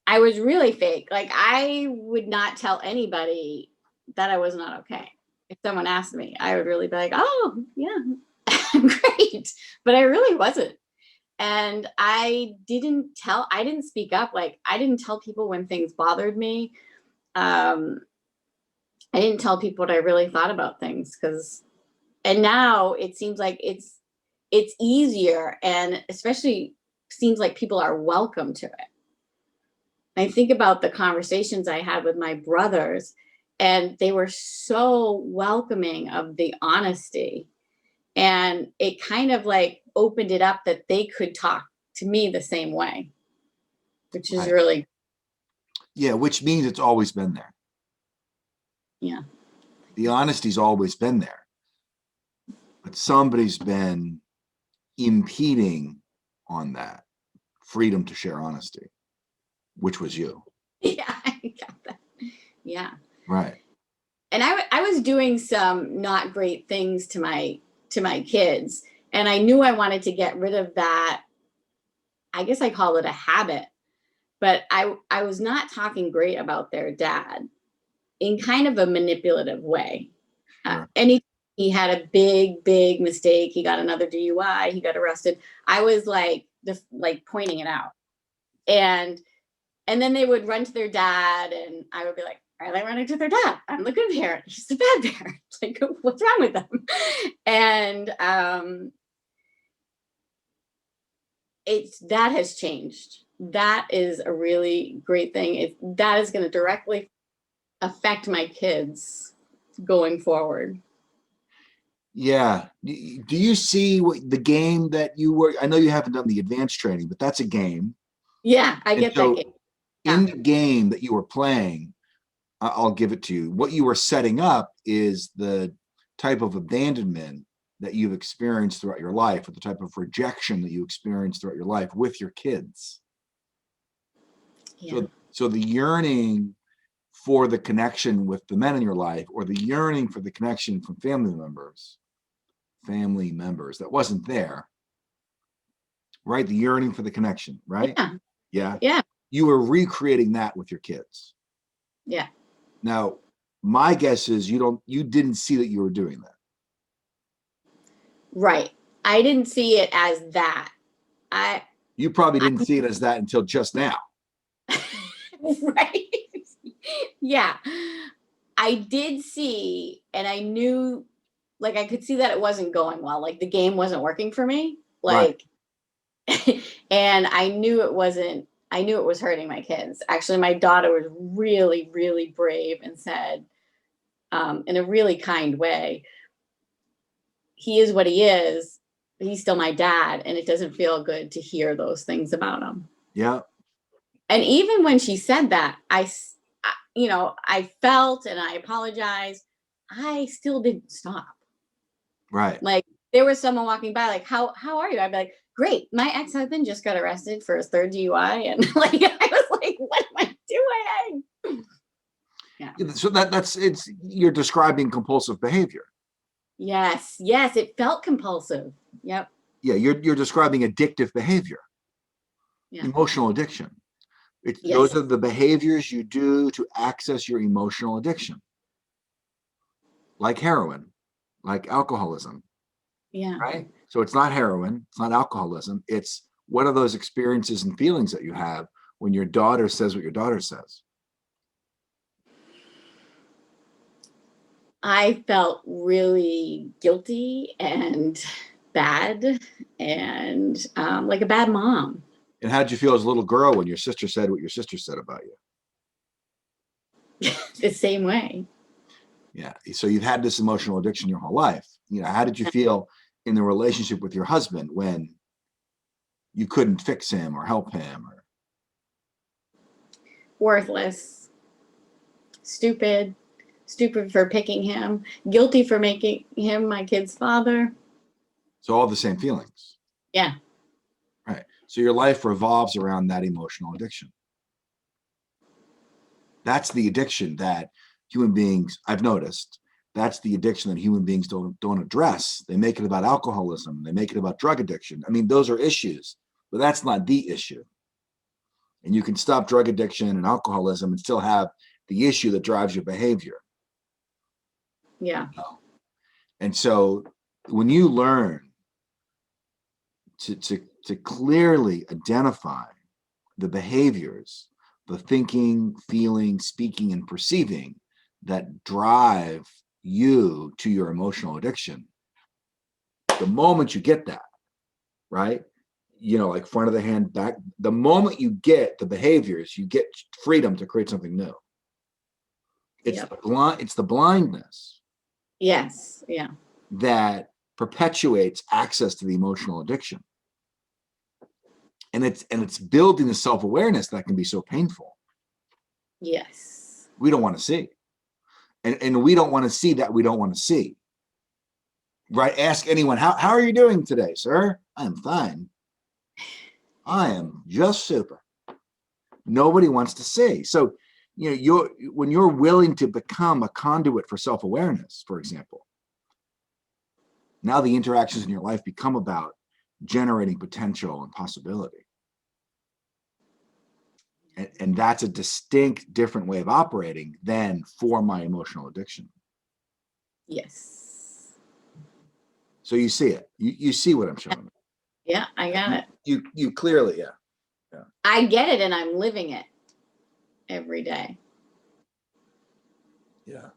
I was really fake. Like I would not tell anybody that I was not okay. If someone asked me, I would really be like, oh yeah, I'm great. But I really wasn't. And I didn't speak up. Like I didn't tell people when things bothered me. Um, I didn't tell people what I really thought about things and now it seems like it's easier and especially seems like people are welcome to it. I think about the conversations I had with my brothers, and they were so welcoming of the honesty. And it kind of like opened it up that they could talk to me the same way, which is Right. really, Yeah, which means it's always been there. yeah. The honesty's always been there, but somebody's been impeding on that freedom to share honesty, which was you. Yeah, I got that. Yeah. Right. And I was doing some not great things to my kids. And I knew I wanted to get rid of that. I guess I call it a habit, but I was not talking great about their dad in kind of a manipulative way. Sure. And he had a big mistake. He got another DUI. He got arrested. I was like just like pointing it out, and then they would run to their dad, and I would be like, "Are they running to their dad? I'm the good parent. He's the bad parent. Like, what's wrong with them?" And that has changed. That is a really great thing. That is going to directly affect my kids going forward. Yeah. Do you see what the game that you were? I know you haven't done the advanced training, but that's a game. Yeah, I And get that so game. in Yeah. the game that you were playing, I'll give it to you. What you were setting up is the type of abandonment that you've experienced throughout your life, or the type of rejection that you experienced throughout your life with your kids. Yeah. So the yearning for the connection with the men in your life, or the yearning for the connection from family members that wasn't there, right? The yearning for the connection, right? Yeah. Yeah. Yeah. You were recreating that with your kids. Yeah. Now, my guess is you didn't see that you were doing that. Right. I didn't see it as that. I You probably I didn't see it as that until just now. right. Yeah. I did see, and I knew, like, I could see that it wasn't going well. Like, the game wasn't working for me. Right. Like, and I knew it wasn't, I knew it was hurting my kids. Actually, my daughter was really brave and said, in a really kind way, he is what he is. He's still my dad, and it doesn't feel good to hear those things about him. Yeah. And even when she said that, I felt and I apologized. I still didn't stop. Right. Like there was someone walking by, like, how are you? I'd be like, great. My ex-husband just got arrested for his third DUI. And like I was like, what am I doing? Yeah. So it's you're describing compulsive behavior. Yes, it felt compulsive. Yep. Yeah, you're describing addictive behavior, Yeah. emotional addiction. Those Yes. are the behaviors you do to access your emotional addiction, like heroin, like alcoholism, Yeah. right? So it's not heroin, it's not alcoholism. It's what are those experiences and feelings that you have when your daughter says what your daughter says? I felt really guilty and bad and like a bad mom. And how did you feel as a little girl when your sister said what your sister said about you? The same way. Yeah. So you've had this emotional addiction your whole life. How did you feel in the relationship with your husband when you couldn't fix him or help him? Worthless, stupid for picking him, guilty for making him my kid's father. So all the same feelings. Yeah. Right. So your life revolves around that emotional addiction. That's the addiction that human beings, I've noticed, that's the addiction that human beings don't address. They make it about alcoholism. They make it about drug addiction. I mean, those are issues, but that's not the issue. And you can stop drug addiction and alcoholism and still have the issue that drives your behavior. Yeah. And so when you learn to clearly identify the behaviors, the thinking, feeling, speaking, and perceiving that drive you to your emotional addiction, the moment you get that, right? Like front of the hand, back, the moment you get the behaviors, you get freedom to create something new. It's Yep. it's the blindness. Yes. Yeah. That perpetuates access to the emotional addiction. And it's building the self-awareness that can be so painful. Yes. We don't want to see. And we don't want to see that we don't want to see. Right? Ask anyone, how are you doing today, sir? I'm fine. I am just super. Nobody wants to see. So, when you're willing to become a conduit for self-awareness, for example, now the interactions in your life become about generating potential and possibility. And that's a distinct, different way of operating than for my emotional addiction. Yes. So you see it. You see what I'm showing. Yeah, I got it. You clearly, yeah. I get it, and I'm living it every day. Yeah.